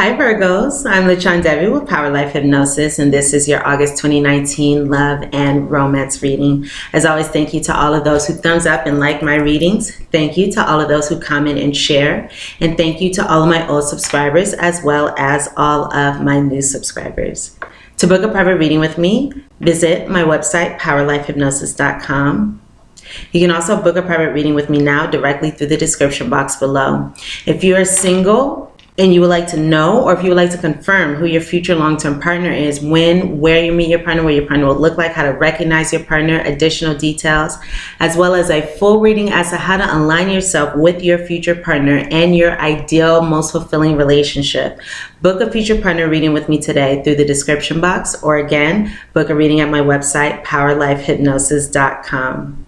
Hi Virgos, I'm lachondevi with Power Life Hypnosis, and this is your August 2019 love and romance reading. As always, thank you to all of those who thumbs up and like my readings. Thank you to all of those who comment and share. And thank you to all of my old subscribers as well as all of my new subscribers. To book a private reading with me, visit my website, powerlifehypnosis.com. You can also book a private reading with me now directly through the description box below. If you are single and you would like to know, or if you would like to confirm who your future long-term partner is, when, where you meet your partner, what your partner will look like, how to recognize your partner, additional details, as well as a full reading as to how to align yourself with your future partner and your ideal, most fulfilling relationship, book a future partner reading with me today through the description box, or again, book a reading at my website, powerlifehypnosis.com.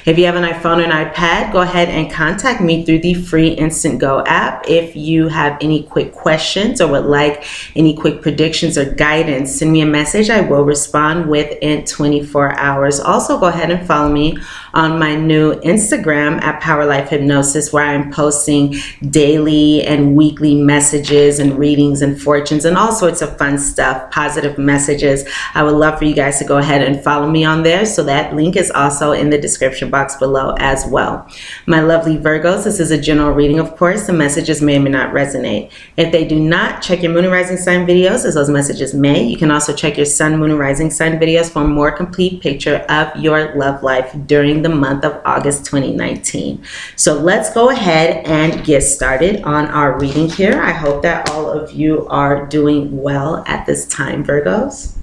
If you have an iPhone or an iPad, go ahead and contact me through the free Instant Go app. If you have any quick questions or would like any quick predictions or guidance, send me a message. I will respond within 24 hours. Also, go ahead and follow me on my new Instagram at Power Life Hypnosis, where I'm posting daily and weekly messages and readings and fortunes and all sorts of fun stuff, positive messages. I would love for you guys to go ahead and follow me on there. So that link is also in the description box below as well. My lovely Virgos, this is a general reading, of course. The messages may or may not resonate. If they do not, check your moon and rising sign videos, as those messages may. You can also check your sun, moon, and rising sign videos for a more complete picture of your love life during the month of August 2019. So let's go ahead and get started on our reading here. I hope that all of you are doing well at this time, Virgos.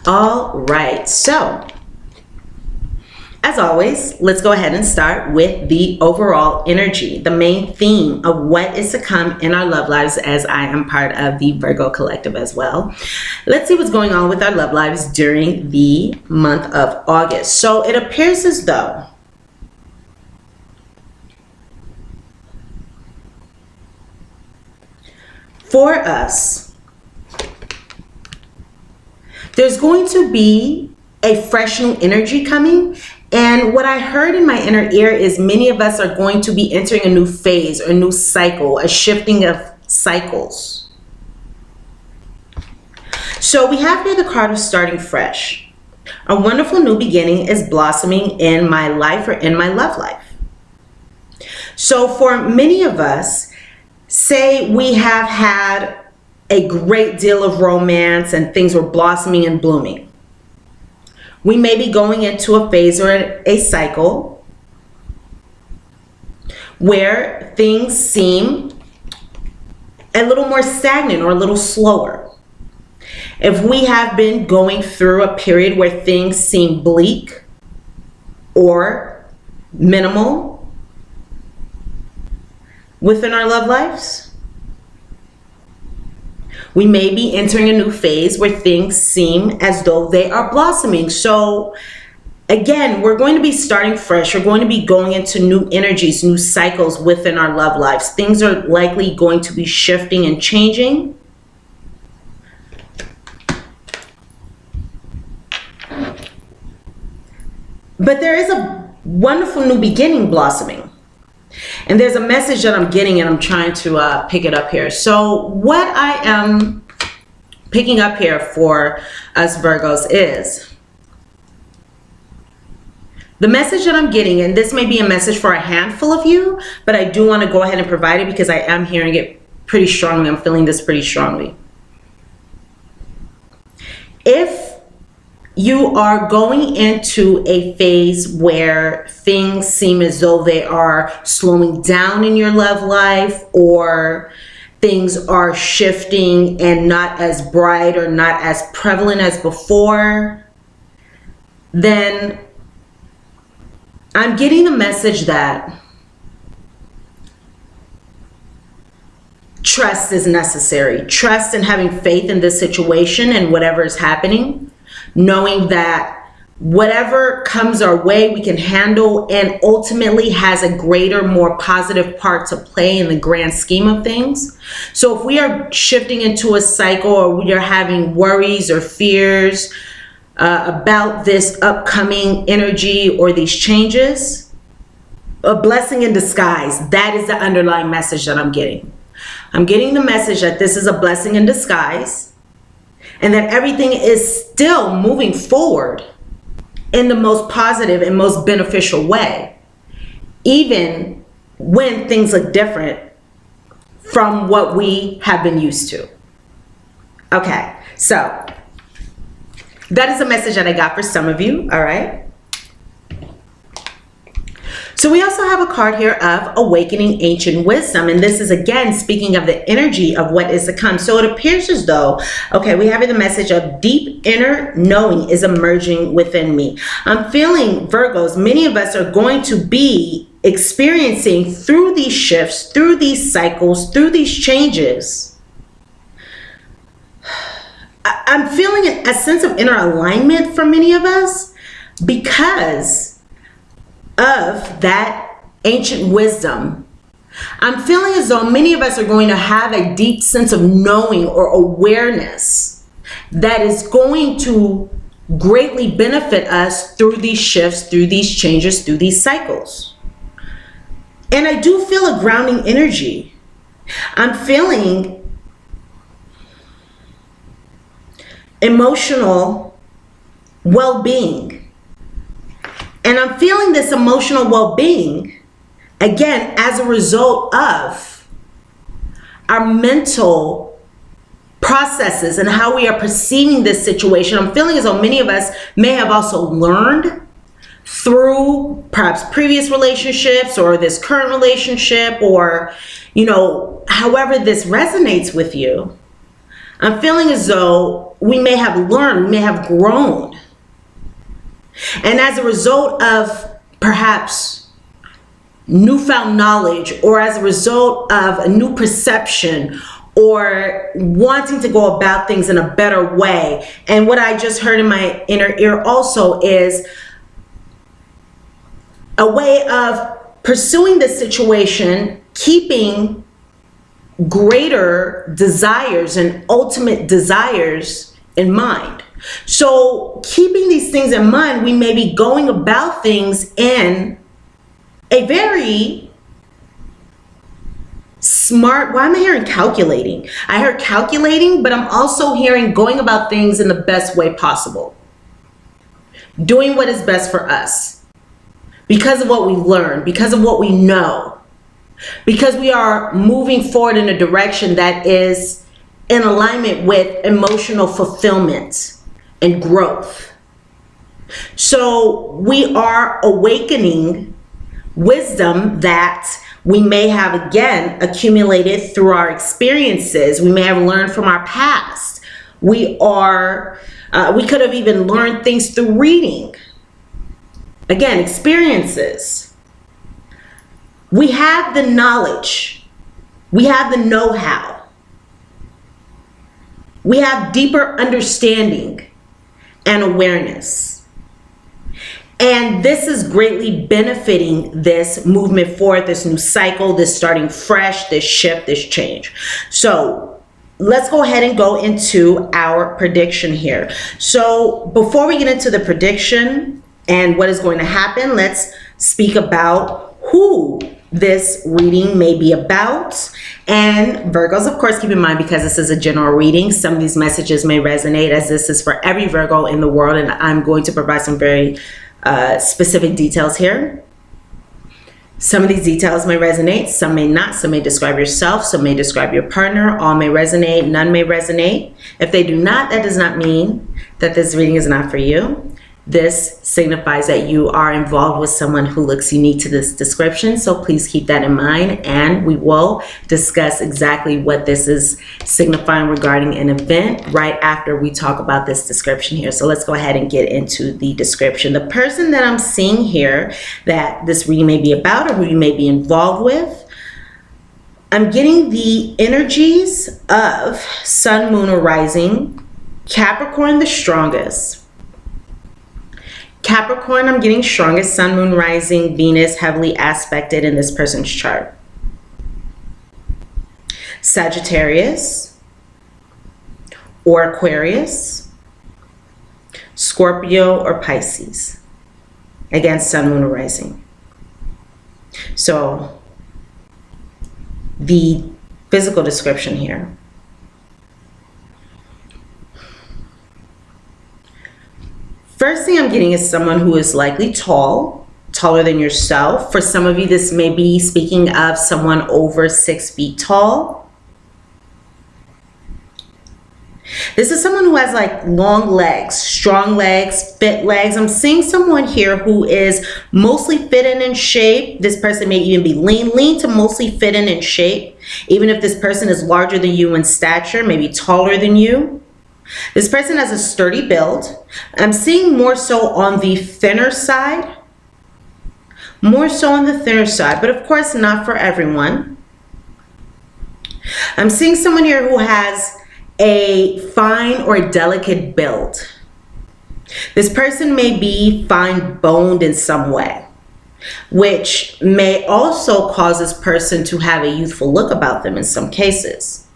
All right, so as always, let's go ahead and start with the overall energy, the main theme of what is to come in our love lives, as I am part of the Virgo collective as well. Let's see what's going on with our love lives during the month of August. So it appears as though for us, there's going to be a fresh new energy coming. And what I heard in my inner ear is many of us are going to be entering a new phase or a new cycle, a shifting of cycles. So we have here the card of starting fresh. A wonderful new beginning is blossoming in my life or in my love life. So for many of us, say we have had a great deal of romance and things were blossoming and blooming. We may be going into a phase or a cycle where things seem a little more stagnant or a little slower. If we have been going through a period where things seem bleak or minimal within our love lives, we may be entering a new phase where things seem as though they are blossoming. So again, we're going to be starting fresh. We're going to be going into new energies, new cycles within our love lives. Things are likely going to be shifting and changing. But there is a wonderful new beginning blossoming. And there's a message that I'm getting, and I'm trying to pick it up here. So what I am picking up here for us Virgos is the message that I'm getting, and this may be a message for a handful of you, but I do want to go ahead and provide it because I am hearing it pretty strongly. I'm feeling this pretty strongly. If you are going into a phase where things seem as though they are slowing down in your love life, or things are shifting and not as bright or not as prevalent as before, then I'm getting the message that trust is necessary. Trust and having faith in this situation and whatever is happening, knowing that whatever comes our way we can handle and ultimately has a greater, more positive part to play in the grand scheme of things. So if we are shifting into a cycle, or we are having worries or fears, about this upcoming energy or these changes. A blessing in disguise. That is the underlying message that I'm getting. I'm getting the message that this is a blessing in disguise and that everything is still moving forward in the most positive and most beneficial way, even when things look different from what we have been used to. Okay, so that is a message that I got for some of you, all right? So we also have a card here of awakening ancient wisdom. And this is, again, speaking of the energy of what is to come. So it appears as though, okay, we have the message of deep inner knowing is emerging within me. I'm feeling, Virgos, many of us are going to be experiencing through these shifts, through these cycles, through these changes. I'm feeling a sense of inner alignment for many of us because of that ancient wisdom. I'm feeling as though many of us are going to have a deep sense of knowing or awareness that is going to greatly benefit us through these shifts, through these changes, through these cycles. And I do feel a grounding energy. I'm feeling emotional well-being. And I'm feeling this emotional well-being, again, as a result of our mental processes and how we are perceiving this situation. I'm feeling as though many of us may have also learned through perhaps previous relationships or this current relationship or, you know, however this resonates with you. I'm feeling as though we may have learned, we may have grown. And as a result of perhaps newfound knowledge or as a result of a new perception or wanting to go about things in a better way. And what I just heard in my inner ear also is a way of pursuing this situation, keeping greater desires and ultimate desires in mind. So keeping these things in mind, we may be going about things in a very smart, why am I hearing calculating? I heard calculating, but I'm also hearing going about things in the best way possible. Doing what is best for us because of what we learned, because of what we know, because we are moving forward in a direction that is in alignment with emotional fulfillment and growth. So we are awakening wisdom that we may have, again, accumulated through our experiences. We may have learned from our past. We could have even learned things through reading. Again, experiences. We have the knowledge. We have the know-how. We have deeper understanding and awareness. And this is greatly benefiting this movement forward, this new cycle, this starting fresh, this shift, this change. So let's go ahead and go into our prediction here. So before we get into the prediction and what is going to happen, let's speak about who this reading may be about. And Virgos, of course, keep in mind, because this is a general reading, some of these messages may resonate, as this is for every Virgo in the world, and I'm going to provide some very specific details here. Some of these details may resonate, some may not. Some may describe yourself, some may describe your partner. All may resonate, none may resonate. If they do not, that does not mean that this reading is not for you. This signifies that you are involved with someone who looks unique to this description, so please keep that in mind, and we will discuss exactly what this is signifying regarding an event right after we talk about this description here. So let's go ahead and get into the description. The person that I'm seeing here that this reading may be about or who you may be involved with, I'm getting the energies of Sun, Moon, or Rising, Capricorn the strongest. Capricorn, I'm getting strongest, Sun, Moon, Rising, Venus heavily aspected in this person's chart. Sagittarius or Aquarius, Scorpio, or Pisces. Again, sun, moon, or rising. So the physical description here. First thing I'm getting is someone who is likely tall, taller than yourself. For some of you, this may be speaking of someone over 6 feet tall. This is someone who has like long legs, strong legs, fit legs. I'm seeing someone here who is mostly fit and in shape. This person may even be lean to mostly fit and in shape. Even if this person is larger than you in stature, maybe taller than you. This person has a sturdy build. I'm seeing more so on the thinner side. More so on the thinner side, but of course not for everyone. I'm seeing someone here who has a fine or delicate build. This person may be fine boned in some way, which may also cause this person to have a youthful look about them in some cases.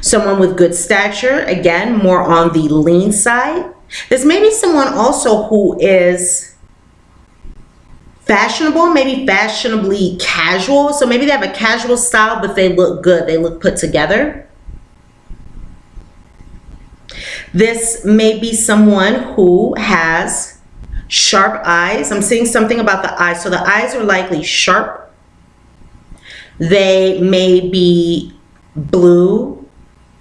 Someone with good stature, again, more on the lean side. This may be someone also who is fashionable, maybe fashionably casual. So maybe they have a casual style, but they look good. They look put together. This may be someone who has sharp eyes. I'm seeing something about the eyes. So the eyes are likely sharp. They may be blue,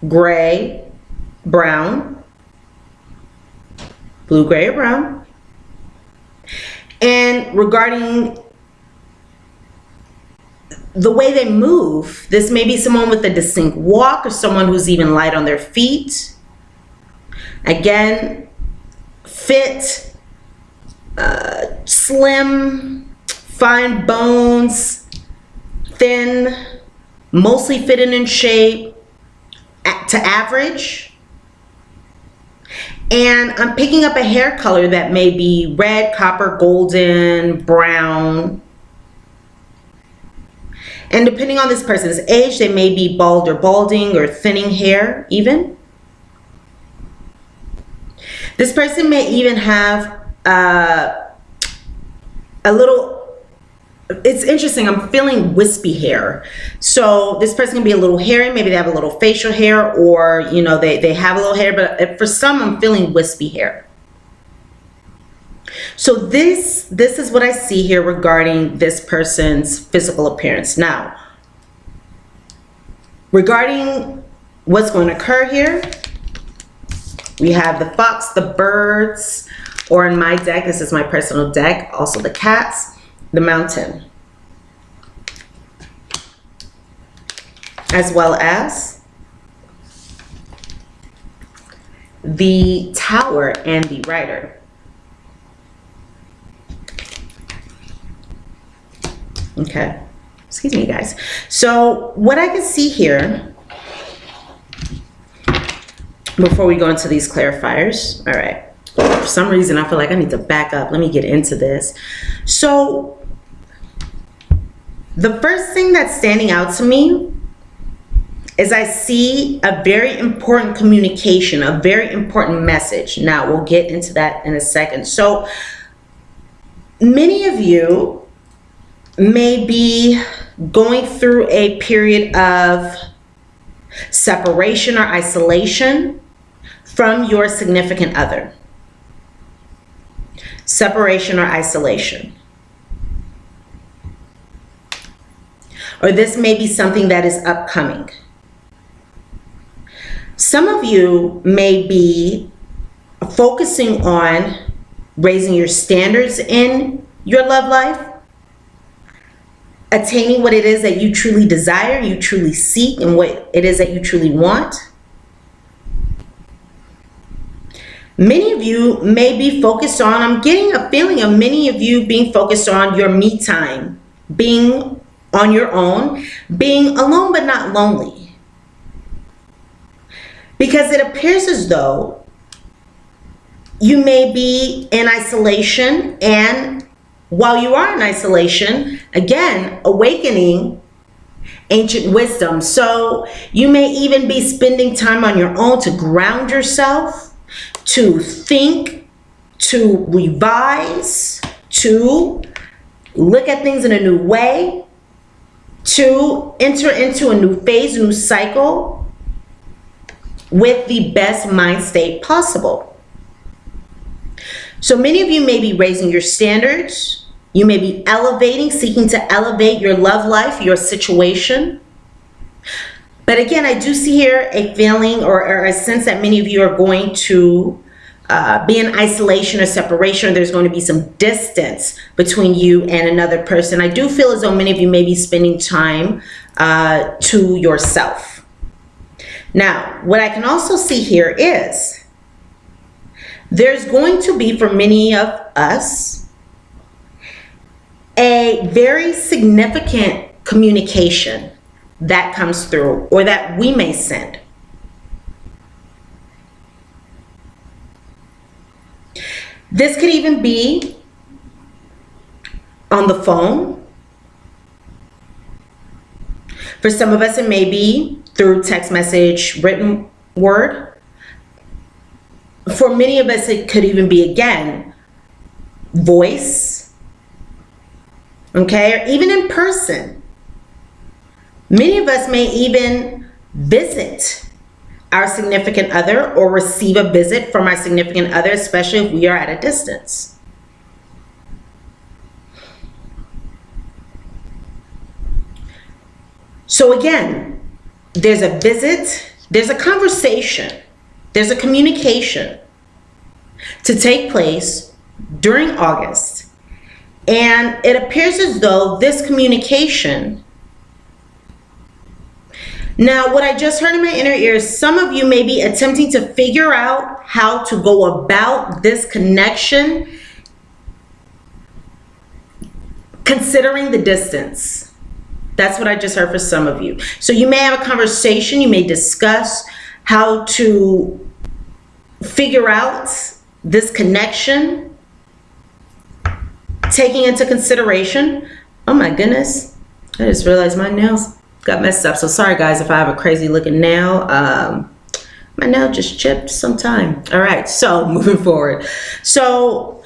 gray, brown. Blue, gray, or brown. And regarding the way they move, this may be someone with a distinct walk or someone who's even light on their feet. Again, fit, slim, fine bones, thin, mostly fit and in shape, to average. And I'm picking up a hair color that may be red, copper, golden, brown. And depending on this person's age, they may be bald or balding or thinning hair even. This person may even have a little, it's interesting, I'm feeling wispy hair. So this person can be a little hairy, maybe they have a little facial hair, or you know, they have a little hair, but for some I'm feeling wispy hair. So this is what I see here regarding this person's physical appearance. Now, regarding what's going to occur here, we have the fox, the birds, or in my deck, this is my personal deck, also the cats, the mountain, as well as the tower and the rider. Okay, excuse me guys. So what I can see here, before we go into these clarifiers, all right, for some reason I feel like I need to back up. Let me get into this. So the first thing that's standing out to me is I see a very important communication, a very important message. Now we'll get into that in a second. So many of you may be going through a period of separation or isolation from your significant other. Separation or isolation. Or this may be something that is upcoming. Some of you may be focusing on raising your standards in your love life, attaining what it is that you truly desire, you truly seek, and what it is that you truly want. Many of you may be focused on, I'm getting a feeling of many of you being focused on your me time, being on your own, being alone but not lonely. Because it appears as though you may be in isolation, and while you are in isolation, again, awakening ancient wisdom. So you may even be spending time on your own to ground yourself, to think, to revise, to look at things in a new way, to enter into a new phase, a new cycle with the best mind state possible. So many of you may be raising your standards. You may be elevating, seeking to elevate your love life, your situation. But again, I do see here a feeling or a sense that many of you are going to be in isolation or separation, or there's going to be some distance between you and another person. I do feel as though many of you may be spending time to yourself. Now, what I can also see here is there's going to be, for many of us, a very significant communication that comes through or that we may send. This could even be on the phone. For some of us, it may be through text message, written word. For many of us, it could even be, again, voice, okay, or even in person. Many of us may even visit our significant other or receive a visit from our significant other, especially if we are at a distance. So again, there's a visit, there's a conversation, there's a communication to take place during August. And it appears as though this communication, now what I just heard in my inner ears, some of you may be attempting to figure out how to go about this connection, considering the distance. That's what I just heard for some of you. So you may have a conversation, you may discuss how to figure out this connection, taking into consideration, oh my goodness, I just realized my nails got messed up. So sorry guys if I have a crazy looking nail. My nail just chipped sometime. All right, so moving forward. So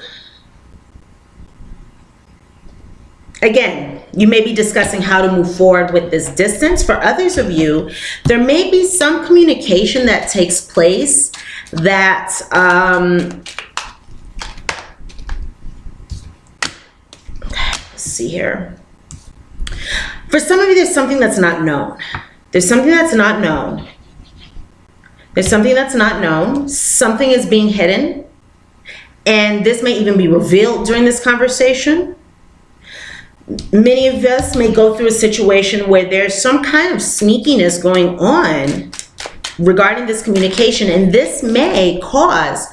again, you may be discussing how to move forward with this distance. For others of you, there may be some communication that takes place that let's see here. For some of you, there's something that's not known. There's something that's not known. There's something that's not known. Something is being hidden. And this may even be revealed during this conversation. Many of us may go through a situation where there's some kind of sneakiness going on regarding this communication. And this may cause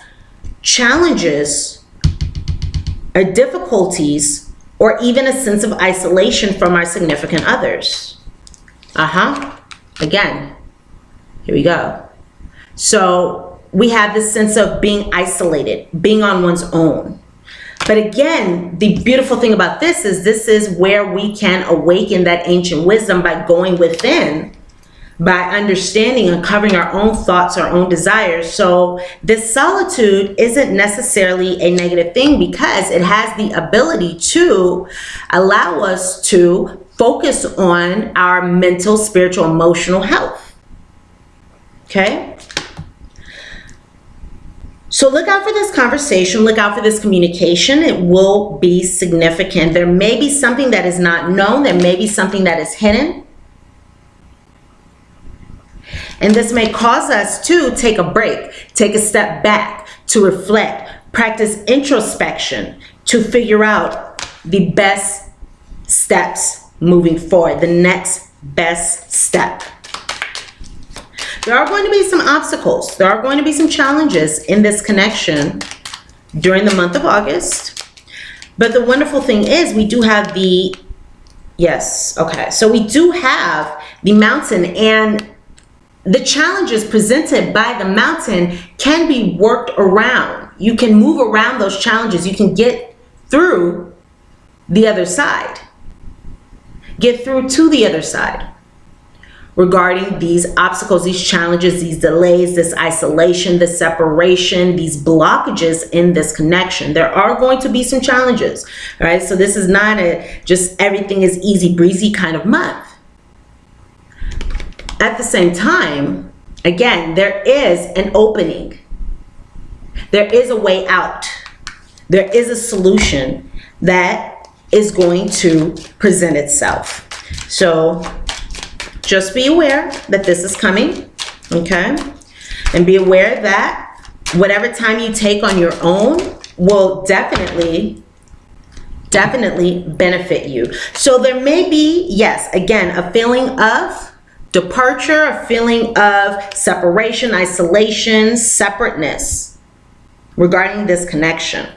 challenges or difficulties or even a sense of isolation from our significant others. Again, here we go. So we have this sense of being isolated, being on one's own. But again, the beautiful thing about this is where we can awaken that ancient wisdom by going within, by understanding, uncovering our own thoughts, our own desires. So this solitude isn't necessarily a negative thing because it has the ability to allow us to focus on our mental, spiritual, emotional health. Okay? So look out for this conversation, look out for this communication. It will be significant. There may be something that is not known, there may be something that is hidden. And this may cause us to take a break, take a step back, to reflect, practice introspection, to figure out the best steps moving forward, the next best step. There are going to be some obstacles. There are going to be some challenges in this connection during the month of August. But the wonderful thing is we do have the, yes, okay. So we do have the mountain, and the challenges presented by the mountain can be worked around. You can move around those challenges. You can get through the other side. Get through to the other side. regarding these obstacles, these challenges, these delays, this isolation, this separation, these blockages in this connection. There are going to be some challenges, all right? So this is not a just everything is easy breezy kind of month. At the same time, again, there is an opening. There is a way out. There is a solution that is going to present itself. So just be aware that this is coming, okay? And be aware that whatever time you take on your own will definitely benefit you. So there may be, yes, again, a feeling of departure, a feeling of separation, isolation, separateness regarding this connection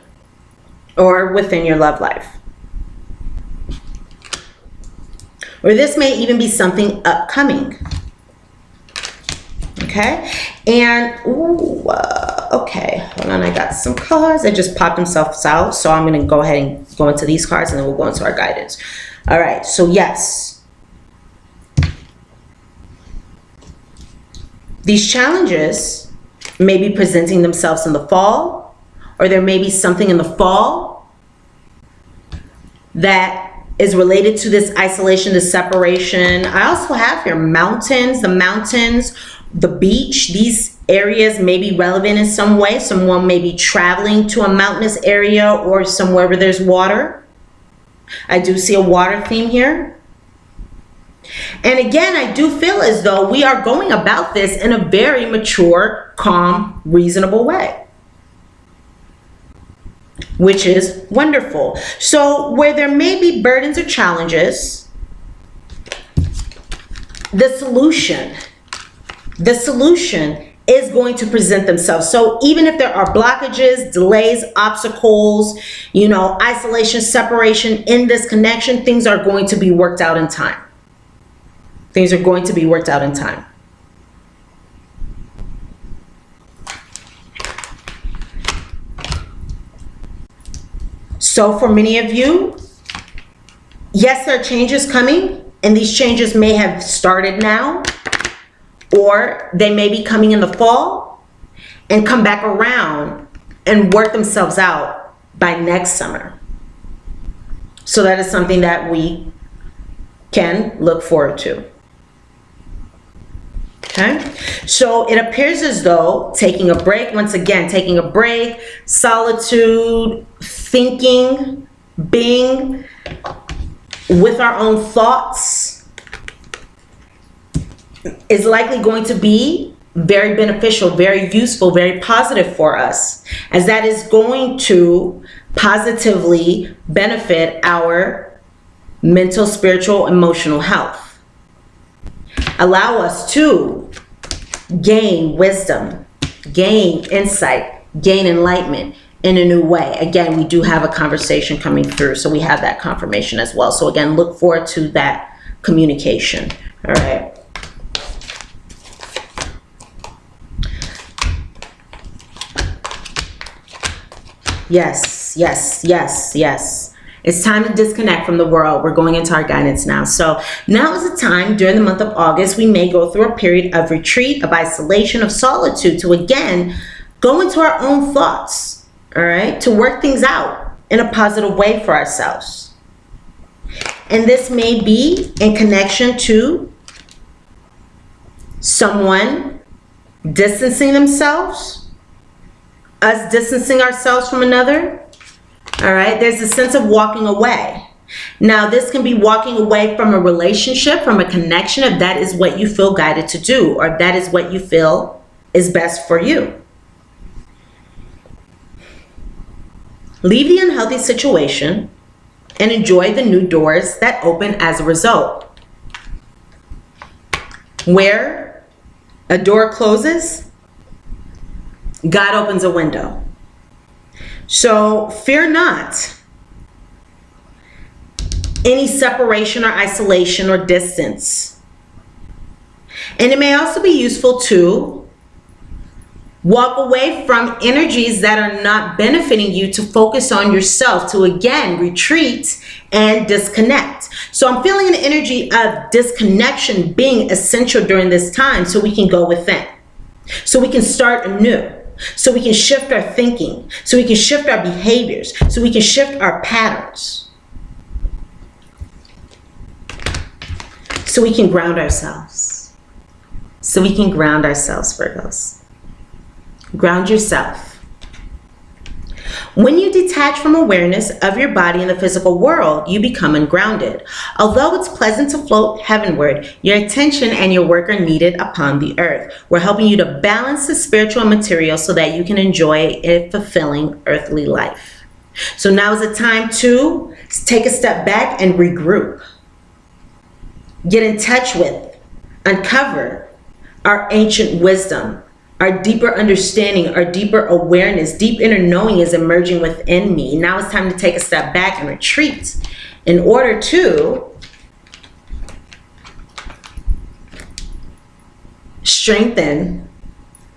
or within your love life. Or this may even be something upcoming. Okay? And, okay, hold on, I got some cards that just popped themselves out. So I'm going to go ahead and go into these cards and then we'll go into our guidance. All right, so yes. These challenges may be presenting themselves in the fall, or there may be something in the fall that is related to this isolation, this separation. I also have here mountains, the beach. These areas may be relevant in some way. Someone may be traveling to a mountainous area or somewhere where there's water. I do see a water theme here. And again, I do feel as though we are going about this in a very mature, calm, reasonable way, which is wonderful. So where there may be burdens or challenges, the solution is going to present themselves. So even if there are blockages, delays, obstacles, isolation, separation in this connection, things are going to be worked out in time. Things are going to be worked out in time. So for many of you, yes, there are changes coming, and these changes may have started now, or they may be coming in the fall and come back around and work themselves out by next summer. So that is something that we can look forward to. Okay, so it appears as though taking a break, once again, taking a break, solitude, thinking, being with our own thoughts is likely going to be very beneficial, very useful, very positive for us, as that is going to positively benefit our mental, spiritual, emotional health. Allow us to gain wisdom, gain insight, gain enlightenment in a new way. Again, we do have a conversation coming through, so we have that confirmation as well. So again, look forward to that communication. All right. Yes, yes, yes, yes. It's time to disconnect from the world. We're going into our guidance now. So now is the time during the month of August, we may go through a period of retreat, of isolation, of solitude to again go into our own thoughts, all right, to work things out in a positive way for ourselves. And this may be in connection to someone distancing themselves, us distancing ourselves from another. All right, there's a sense of walking away. Now, this can be walking away from a relationship, from a connection, if that is what you feel guided to do, or if that is what you feel is best for you. Leave the unhealthy situation and enjoy the new doors that open as a result. Where a door closes, God opens a window. So fear not any separation or isolation or distance. And it may also be useful to Walk away from energies that are not benefiting you to focus on yourself, to again retreat and disconnect. So I'm feeling an energy of disconnection being essential during this time so we can go within, so we can start anew, so we can shift our thinking, so we can shift our behaviors, so we can shift our patterns, so we can ground ourselves. So we can ground ourselves, Virgos. Ground yourself. When you detach from awareness of your body in the physical world, you become ungrounded. Although it's pleasant to float heavenward, your attention and your work are needed upon the earth. We're helping you to balance the spiritual and material so that you can enjoy a fulfilling earthly life. So now is the time to take a step back and regroup. Get in touch with, uncover our ancient wisdom. Our deeper understanding, our deeper awareness, deep inner knowing is emerging within me. Now it's time to take a step back and retreat in order to strengthen,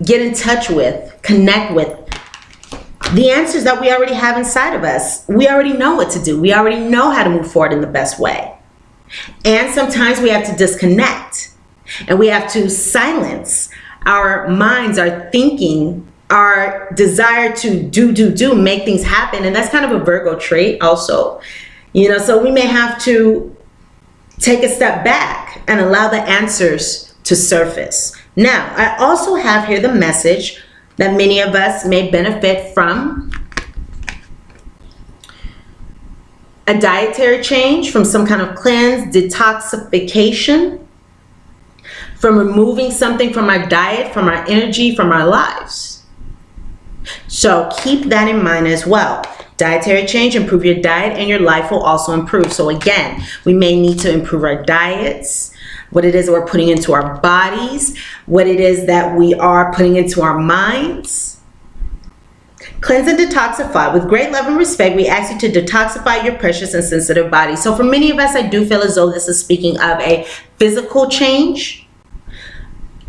get in touch with, connect with the answers that we already have inside of us. We already know what to do. We already know how to move forward in the best way. And sometimes we have to disconnect and we have to silence our minds, our thinking, our desire to do, make things happen. And that's kind of a Virgo trait also, so we may have to take a step back and allow the answers to surface. Now, I also have here the message that many of us may benefit from a dietary change, from some kind of cleanse, detoxification, from removing something from our diet, from our energy, from our lives. So keep that in mind as well. Dietary change, improve your diet and your life will also improve. So again, we may need to improve our diets, what it is that we're putting into our bodies, what it is that we are putting into our minds. Cleanse and detoxify. With great love and respect, we ask you to detoxify your precious and sensitive body. So for many of us, I do feel as though this is speaking of a physical change.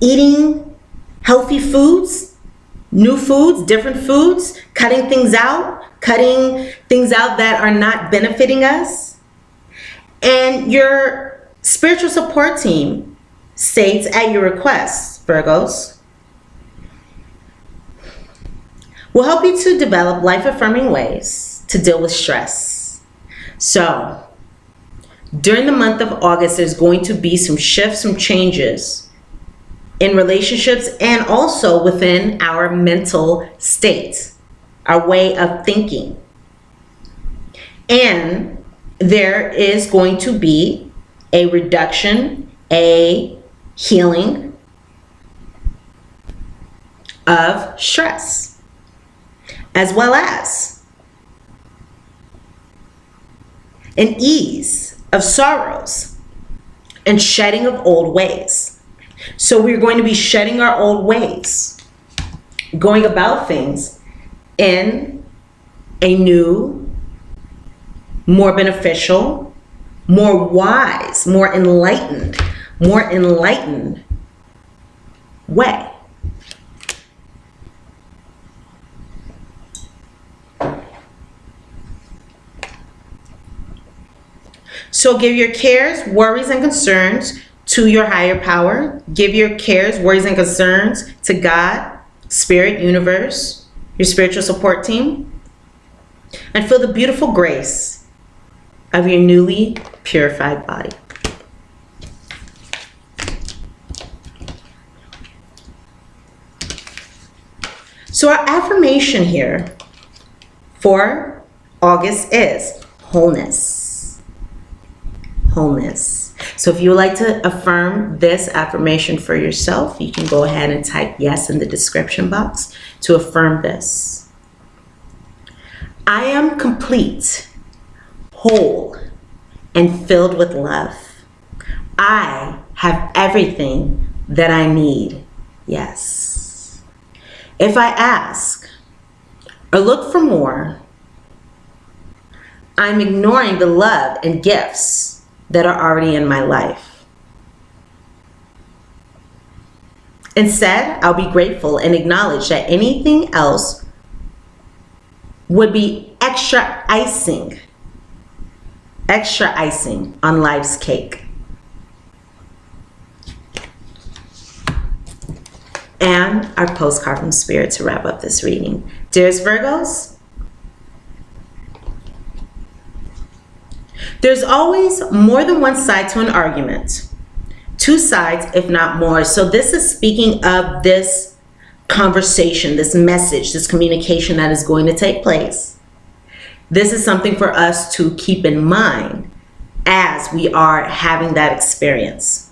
Eating healthy foods, new foods, different foods, cutting things out that are not benefiting us. And your spiritual support team states at your request, Virgos, will help you to develop life-affirming ways to deal with stress. So during the month of August, there's going to be some shifts, some changes in relationships and also within our mental state, our way of thinking. And there is going to be a reduction, a healing of stress, as well as an ease of sorrows and shedding of old ways. So we're going to be shedding our old ways, going about things in a new, more beneficial, more wise, more enlightened way. So give your cares, worries, and concerns to your higher power. Give your cares, worries, and concerns to God, Spirit, Universe, your spiritual support team, and feel the beautiful grace of your newly purified body. So our affirmation here for August is wholeness. Wholeness. So if you would like to affirm this affirmation for yourself, you can go ahead and type yes in the description box to affirm this. I am complete, whole, and filled with love. I have everything that I need. Yes. If I ask or look for more, I'm ignoring the love and gifts that are already in my life. Instead, I'll be grateful and acknowledge that anything else would be extra icing on life's cake. And our postcard from Spirit to wrap up this reading. Dearest Virgos, there's always more than one side to an argument. Two sides, if not more. So this is speaking of this conversation, this message, this communication that is going to take place. This is something for us to keep in mind as we are having that experience.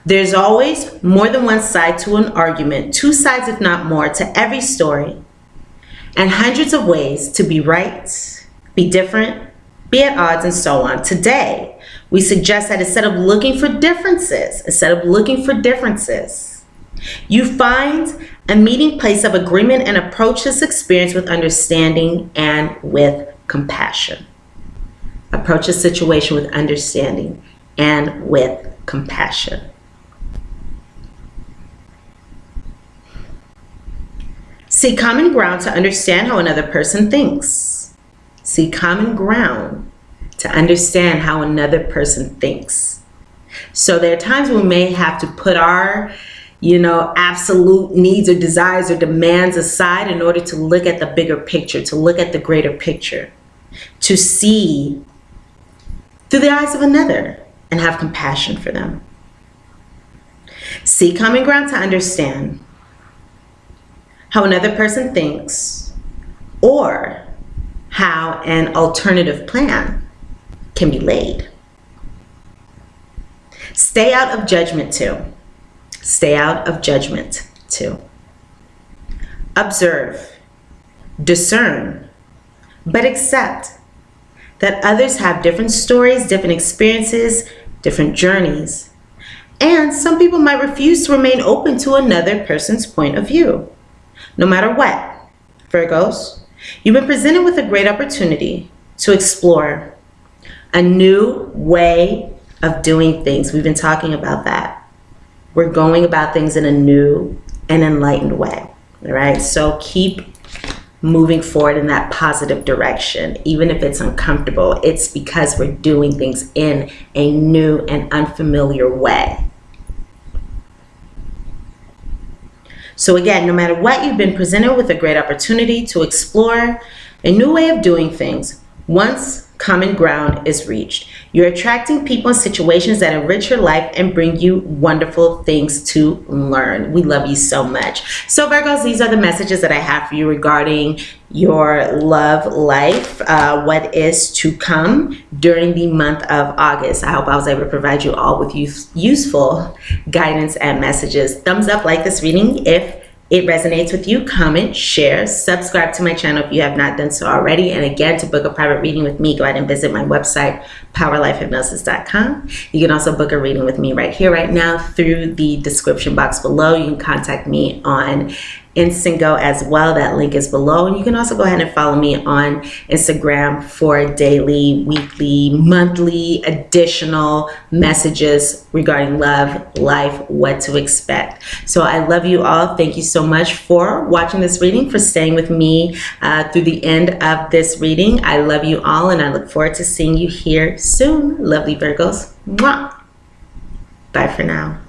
There's always more than one side to an argument, two sides, if not more, to every story, and hundreds of ways to be right, be different, be at odds, and so on. Today, we suggest that instead of looking for differences, you find a meeting place of agreement and approach this experience with understanding and with compassion. Approach a situation with understanding and with compassion. Seek common ground to understand how another person thinks. Seek common ground to understand how another person thinks. So there are times when we may have to put our, absolute needs or desires or demands aside in order to look at the bigger picture, to look at the greater picture, to see through the eyes of another and have compassion for them. Seek common ground to understand how another person thinks, or how an alternative plan can be laid. Stay out of judgment too. Stay out of judgment too. Observe, discern, but accept that others have different stories, different experiences, different journeys, and some people might refuse to remain open to another person's point of view. No matter what, Virgos, you've been presented with a great opportunity to explore a new way of doing things. We've been talking about that. We're going about things in a new and enlightened way, all right? So keep moving forward in that positive direction, even if it's uncomfortable. It's because we're doing things in a new and unfamiliar way. So again, no matter what, you've been presented with a great opportunity to explore a new way of doing things once common ground is reached. You're attracting people and situations that enrich your life and bring you wonderful things to learn. We love you so much. So Virgos, these are the messages that I have for you regarding your love life, what is to come during the month of August. I hope I was able to provide you all with useful guidance and messages. Thumbs up, like this reading if it resonates with you. Comment, share, subscribe to my channel if you have not done so already. And again, to book a private reading with me, go ahead and visit my website, powerlifehypnosis.com. You can also book a reading with me right here, right now, through the description box below. You can contact me on Instant Go as well. That link is below. And you can also go ahead and follow me on Instagram for daily, weekly, monthly, additional messages regarding love, life, what to expect. So I love you all. Thank you so much for watching this reading, for staying with me through the end of this reading. I love you all, and I look forward to seeing you here soon. Lovely Virgos. Mwah. Bye for now.